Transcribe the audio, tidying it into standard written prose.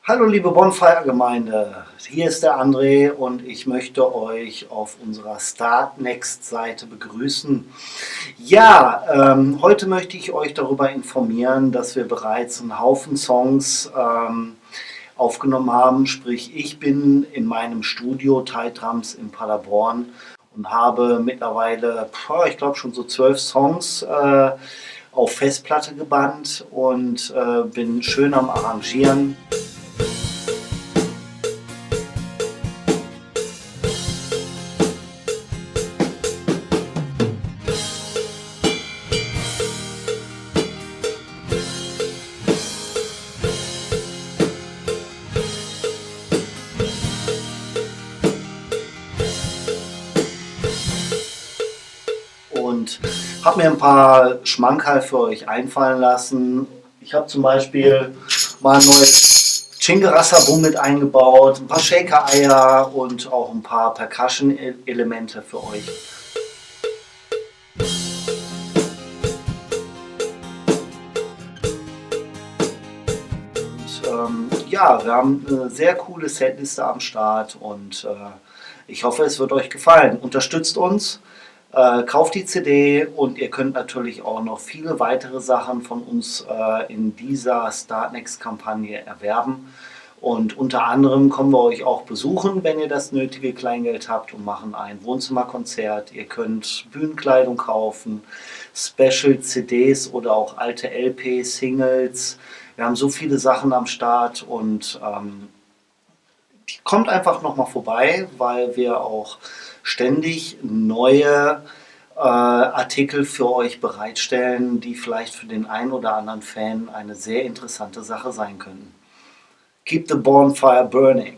Hallo liebe Bonfire-Gemeinde, hier ist der André und ich möchte euch auf unserer Start Next Seite begrüßen. Ja, heute möchte ich euch darüber informieren, dass wir bereits einen Haufen Songs aufgenommen haben. Sprich, ich bin in meinem Studio Thai Drums in Paderborn und habe mittlerweile, ich glaube schon so 12 Songs auf Festplatte gebannt und bin schön am Arrangieren. Und habe mir ein paar Schmankerl für euch einfallen lassen. Ich habe zum Beispiel mal ein neues Chingerassabu mit eingebaut, ein paar Shaker-Eier und auch ein paar Percussion-Elemente für euch. Und, ja, wir haben eine sehr coole Setliste am Start und ich hoffe, es wird euch gefallen. Unterstützt uns. Kauft die CD und ihr könnt natürlich auch noch viele weitere Sachen von uns in dieser Startnext-Kampagne erwerben. Und unter anderem kommen wir euch auch besuchen, wenn ihr das nötige Kleingeld habt und machen ein Wohnzimmerkonzert. Ihr könnt Bühnenkleidung kaufen, Special-CDs oder auch alte LPs, Singles. Wir haben so viele Sachen am Start und kommt einfach nochmal vorbei, weil wir auch ständig neue Artikel für euch bereitstellen, die vielleicht für den einen oder anderen Fan eine sehr interessante Sache sein können. Keep the bonfire burning.